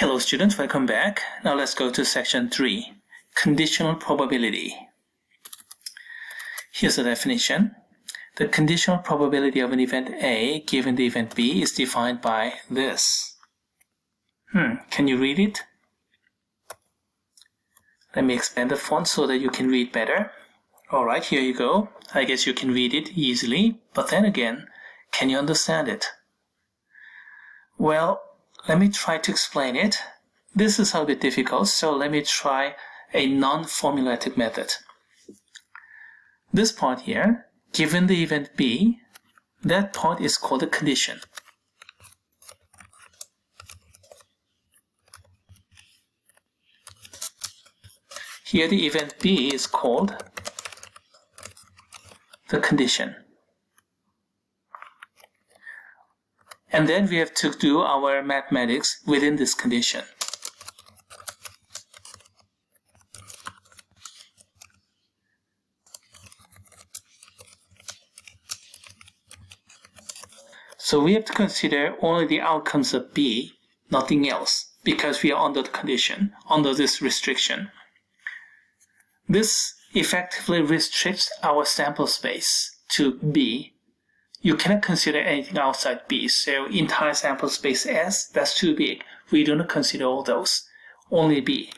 Hello students, welcome back. Now let's go to section 3, Conditional Probability. Here's the definition. The conditional probability of an event A given the event B is defined by this. Can you read it? Let me expand the font so that you can read better. Alright, here you go. I guess you can read it easily, but then again, can you understand it? Well, let me try to explain it. This is a bit difficult, so let me try a non-formulatic method. This part here, given the event B, that part is called a condition. Here the event B is called the condition. And then we have to do our mathematics within this condition. So we have to consider only the outcomes of B, nothing else, because we are under the condition, under this restriction. This effectively restricts our sample space to B. You cannot consider anything outside B, so entire sample space S, that's too big. We do not consider all those, only B.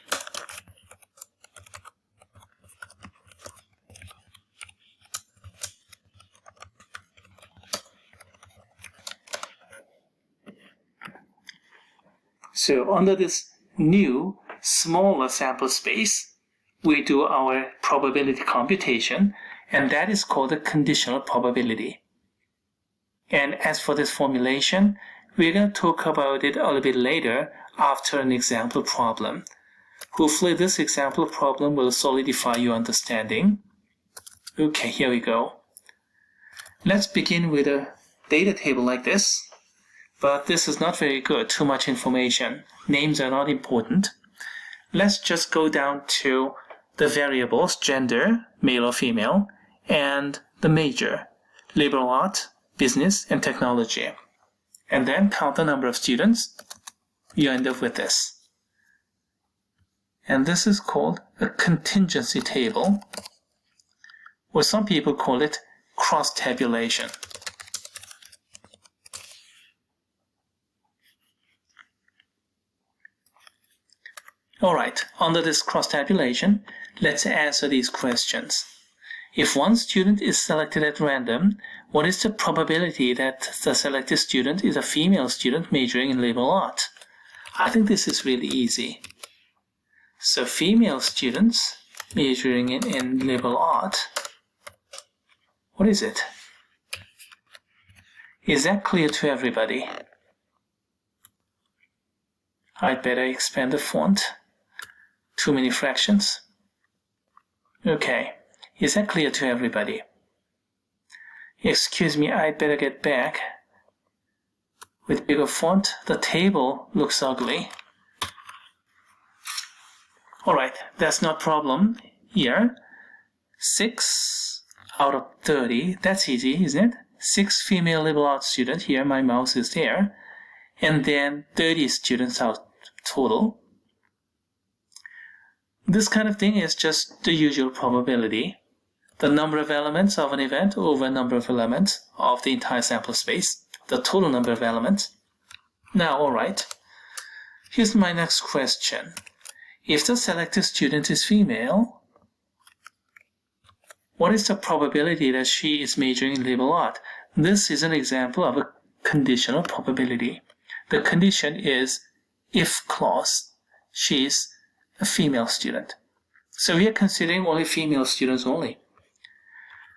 So under this new, smaller sample space, we do our probability computation, and that is called a conditional probability. And as for this formulation, we're going to talk about it a little bit later after an example problem. Hopefully this example problem will solidify your understanding. Okay, here we go. Let's begin with a data table like this. But this is not very good, too much information. Names are not important. Let's just go down to the variables, gender, male or female, and the major, liberal art, business, and technology. And then count the number of students. You end up with this. And this is called a contingency table, or some people call it cross-tabulation. Alright, under this cross-tabulation, let's answer these questions. If one student is selected at random, what is the probability that the selected student is a female student majoring in liberal art? I think this is really easy. So female students majoring in liberal art, what is it? Is that clear to everybody? I'd better expand the font. Too many fractions. Okay, is that clear to everybody? Excuse me, I'd better get back. With bigger font, the table looks ugly. Alright, that's no problem here. 6 out of 30, that's easy, isn't it? 6 female liberal arts students, here my mouse is there. And then 30 students out total. This kind of thing is just the usual probability. The number of elements of an event over number of elements of the entire sample space. The total number of elements. Now, alright. Here's my next question. If the selected student is female, what is the probability that she is majoring in liberal art? This is an example of a conditional probability. The condition is if clause. She is a female student. So we are considering only female students only.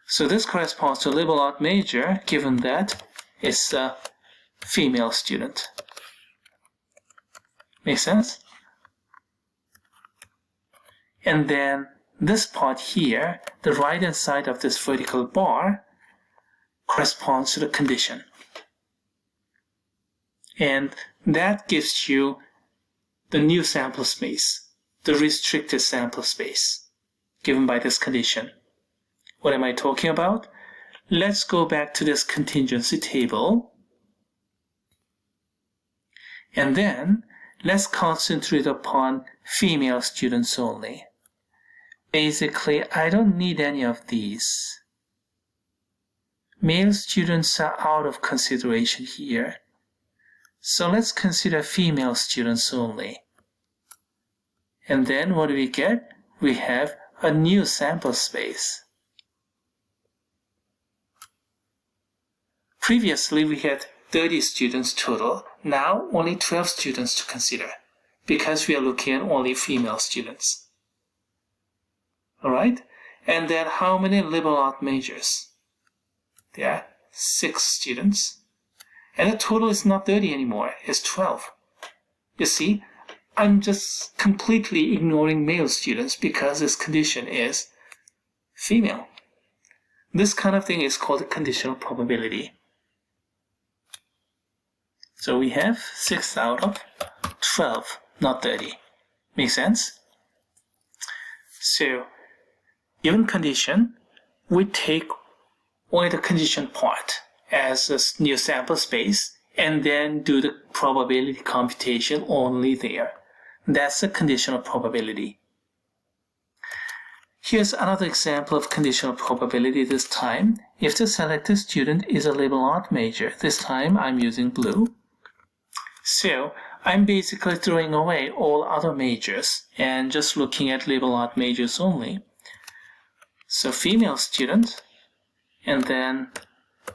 So this corresponds to liberal art major, given that it's a female student. Make sense? And then this part here, the right hand side of this vertical bar, corresponds to the condition. And that gives you the new sample space, the restricted sample space, given by this condition. What am I talking about? Let's go back to this contingency table. And then let's concentrate upon female students only. Basically, I don't need any of these. Male students are out of consideration here. So let's consider female students only. And then what do we get? We have a new sample space. Previously, we had 30 students total. Now, only 12 students to consider because we are looking at only female students. Alright? And then how many liberal art majors? There are 6 students. And the total is not 30 anymore, it's 12. You see, I'm just completely ignoring male students because this condition is female. This kind of thing is called a conditional probability. So we have 6 out of 12, not 30. Make sense? So, given condition, we take only the condition part as a new sample space and then do the probability computation only there. That's a conditional probability. Here's another example of conditional probability this time. If the selected student is a liberal art major, this time I'm using blue. So I'm basically throwing away all other majors and just looking at liberal art majors only. So female student, and then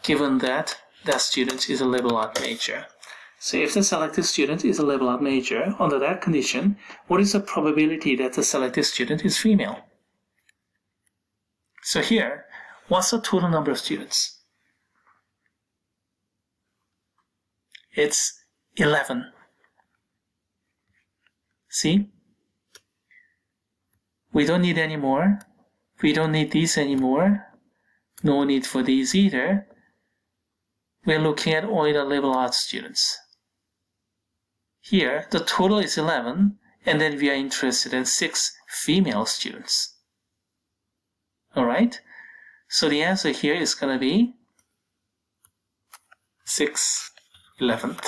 given that that student is a liberal art major. So if the selected student is a liberal art major, under that condition, what is the probability that the selected student is female? So here, what's the total number of students? It's 11. See? We don't need any more. We don't need these anymore. No need for these either. We're looking at only the liberal arts students. Here, the total is 11, and then we are interested in 6 female students. Alright? So the answer here is going to be 6/11.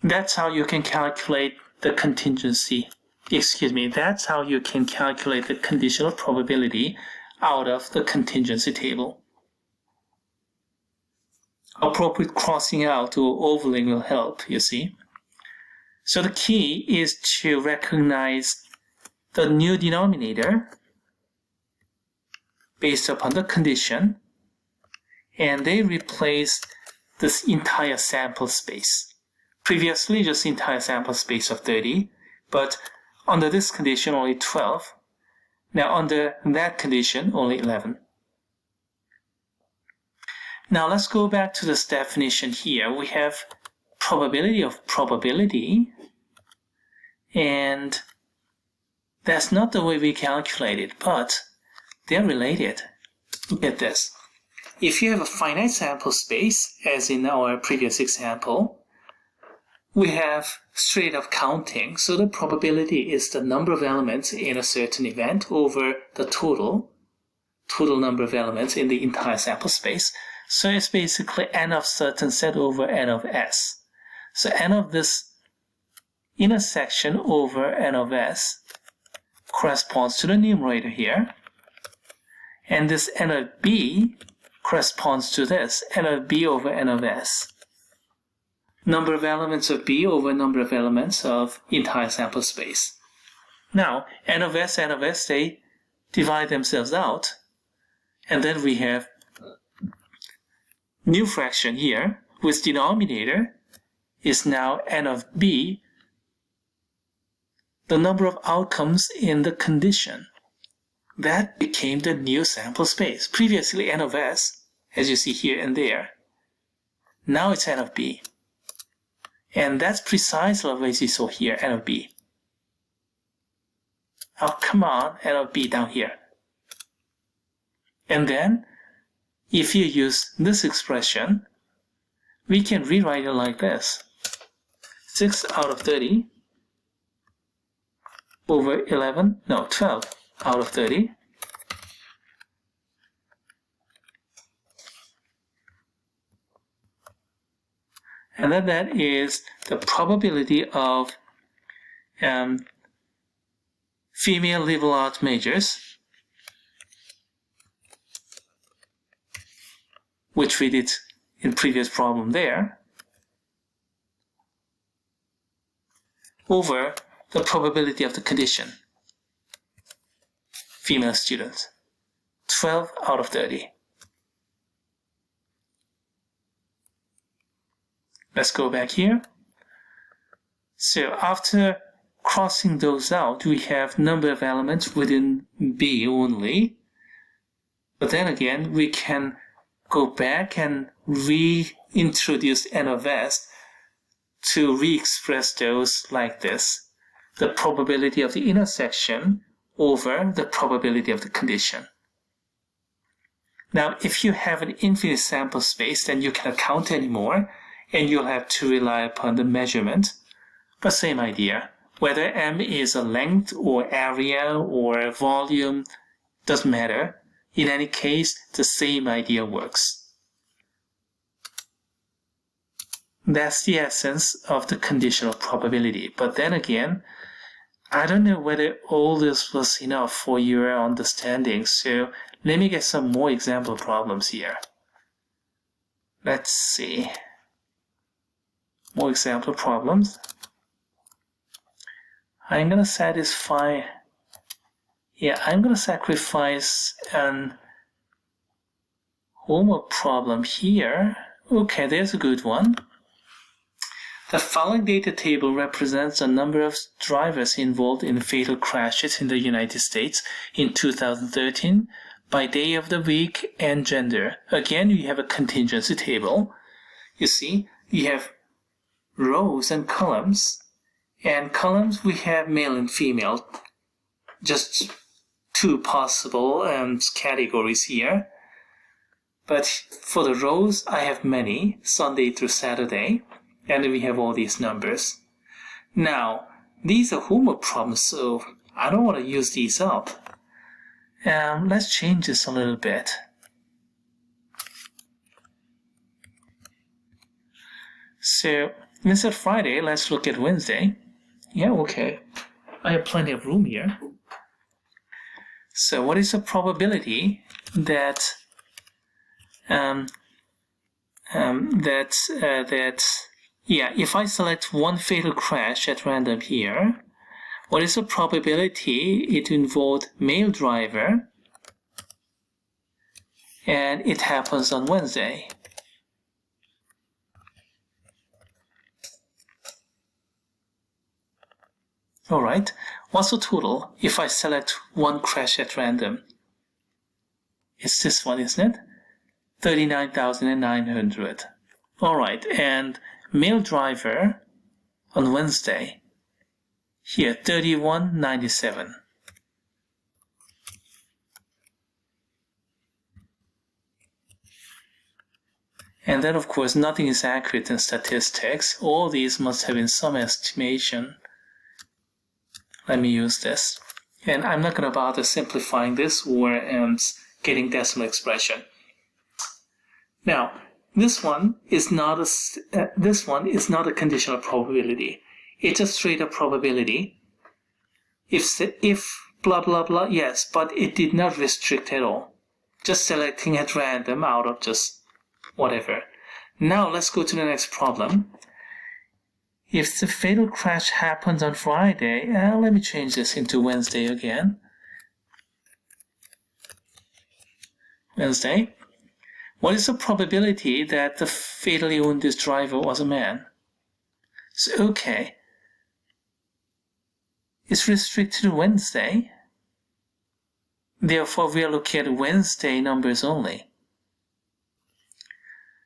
That's how you can calculate the contingency. That's how you can calculate the conditional probability out of the contingency table. Appropriate crossing out or overlaying will help, you see. So the key is to recognize the new denominator based upon the condition, and they replace this entire sample space. Previously, just entire sample space of 30, but under this condition, only 12. Now, under that condition, only 11. Now, let's go back to this definition here. We have probability of probability, and that's not the way we calculate it, but they're related. Look at this. If you have a finite sample space, as in our previous example, we have straight up counting. So the probability is the number of elements in a certain event over the total number of elements in the entire sample space. So it's basically n of certain set over n of s. So n of this intersection over n of s corresponds to the numerator here. And this n of b corresponds to this, n of b over n of s. Number of elements of b over number of elements of entire sample space. Now, n of s, they divide themselves out. And then we have new fraction here, whose denominator is now n of b, the number of outcomes in the condition. That became the new sample space. Previously n of s, as you see here and there. Now it's n of b. And that's precisely what you saw here, n of b. Oh, come on, n of b down here. And then, if you use this expression, we can rewrite it like this. 6 out of 30 over 12 out of 30. And then that is the probability of female liberal arts majors, which we did in previous problem there, over the probability of the condition, female students, 12 out of 30. Let's go back here. So after crossing those out, we have number of elements within B only. But then again, we can go back and reintroduce N of S to re-express those like this. The probability of the intersection over the probability of the condition. Now, if you have an infinite sample space, then you cannot count anymore, and you'll have to rely upon the measurement. But same idea. Whether M is a length or area or volume, doesn't matter. In any case, the same idea works. That's the essence of the conditional probability. But then again, I don't know whether all this was enough for your understanding, so let me get some more example problems here. Let's see. More example problems. I'm going to sacrifice an homework problem here. Okay, there's a good one. The following data table represents the number of drivers involved in fatal crashes in the United States in 2013 by day of the week and gender. Again, you have a contingency table. You see, you have rows and columns. And columns, we have male and female. Just two possible categories here. But for the rows, I have many, Sunday through Saturday. And we have all these numbers. Now, these are homework problems, so I don't want to use these up. Let's change this a little bit. So, instead of Friday, let's look at Wednesday. Yeah, okay. I have plenty of room here. So, what is the probability that if I select one fatal crash at random here, what is the probability it involved male driver and it happens on Wednesday? Alright, what's the total if I select one crash at random? It's this one, isn't it? 39,900. Alright, and male driver on Wednesday, here 3197. And then of course nothing is accurate in statistics. All these must have been some estimation. Let me use this. And I'm not going to bother simplifying this or getting decimal expression. Now, this one is not a conditional probability. It's a straight up probability. If blah blah blah, yes, but it did not restrict at all. Just selecting at random out of just whatever. Now let's go to the next problem. If the fatal crash happens on Friday, let me change this into Wednesday again. Wednesday. What is the probability that the fatally wounded driver was a man? So, okay. It's restricted to Wednesday. Therefore, we are looking at Wednesday numbers only.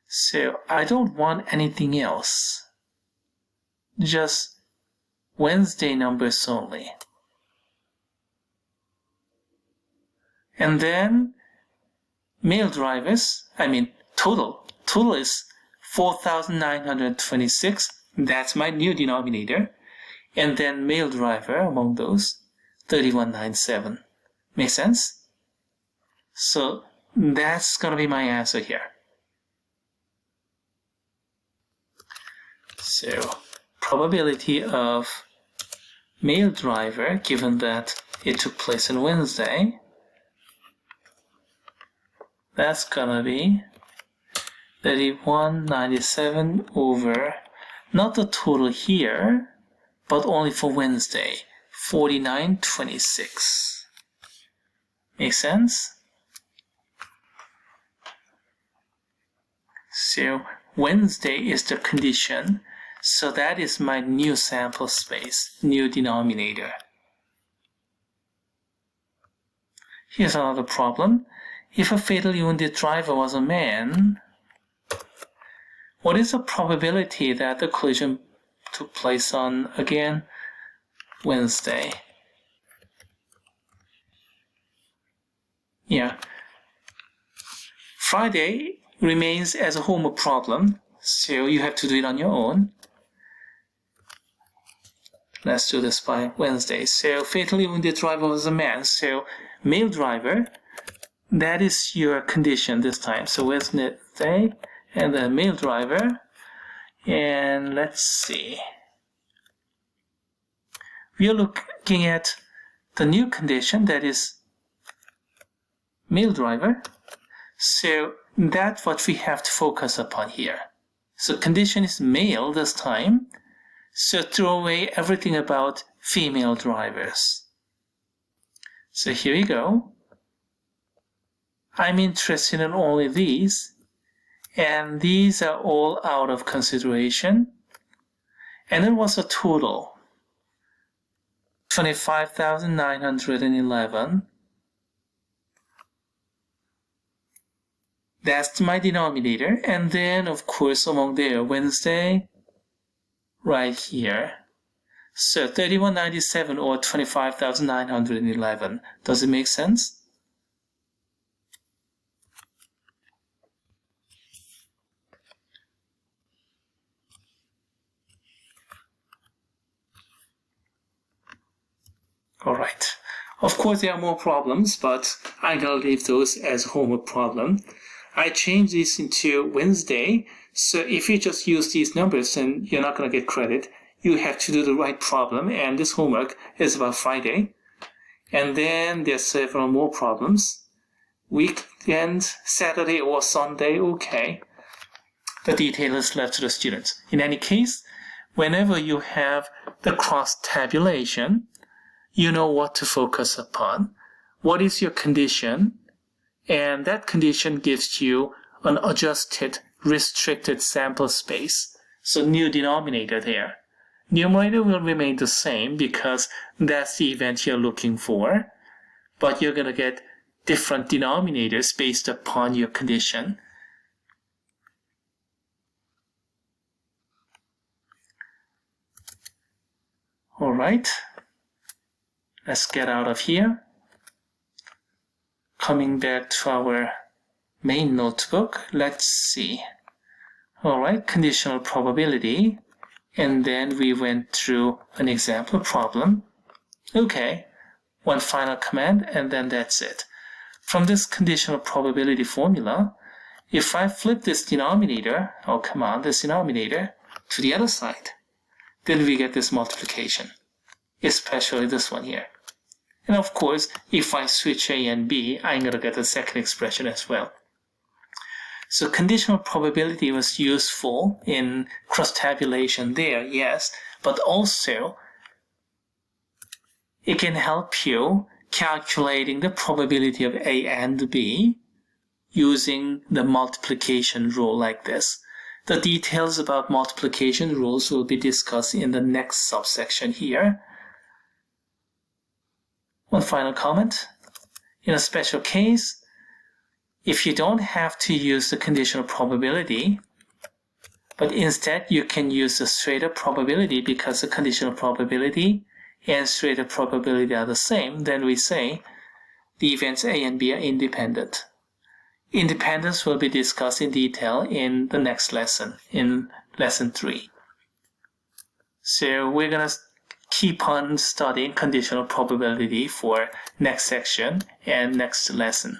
So, I don't want anything else. Just Wednesday numbers only. And then male drivers, total is 4,926. That's my new denominator. And then male driver among those, 3197. Make sense? So that's going to be my answer here. So probability of male driver, given that it took place on Wednesday, that's gonna be 3197 over, not the total here, but only for Wednesday, 4926. Make sense? So Wednesday is the condition, so that is my new sample space, new denominator. Here's another problem. If a fatally wounded driver was a man, what is the probability that the collision took place on, again, Wednesday? Yeah. Friday remains as a homework problem, so you have to do it on your own. Let's do this by Wednesday. So fatally wounded driver was a man. So male driver, that is your condition this time. So Wednesday and the male driver. And let's see. We are looking at the new condition, that is male driver. So that's what we have to focus upon here. So condition is male this time. So throw away everything about female drivers. So here we go. I'm interested in only these, and these are all out of consideration. And then what's the total? 25,911. That's my denominator, and then of course among there, Wednesday, right here. So 3197 or 25,911. Does it make sense? All right. Of course, there are more problems, but I'm going to leave those as a homework problem. I changed this into Wednesday, so if you just use these numbers, then you're not going to get credit. You have to do the right problem, and this homework is about Friday. And then there's several more problems. Weekend, Saturday or Sunday, okay. The detail is left to the students. In any case, whenever you have the cross tabulation, you know what to focus upon. What is your condition? And that condition gives you an adjusted, restricted sample space. So new denominator there. Numerator will remain the same because that's the event you're looking for. But you're going to get different denominators based upon your condition. All right. Let's get out of here. Coming back to our main notebook, let's see. All right, conditional probability. And then we went through an example problem. Okay, one final command, and then that's it. From this conditional probability formula, if I flip this denominator, this denominator, to the other side, then we get this multiplication, especially this one here. And of course, if I switch A and B, I'm going to get the second expression as well. So conditional probability was useful in cross-tabulation there, yes, but also it can help you calculating the probability of A and B using the multiplication rule like this. The details about multiplication rules will be discussed in the next subsection here. One final comment. In a special case, if you don't have to use the conditional probability, but instead you can use the straight-up probability because the conditional probability and straight-up probability are the same, then we say the events A and B are independent. Independence will be discussed in detail in the next lesson, in lesson 3. So we're going to keep on studying conditional probability for next section and next lesson.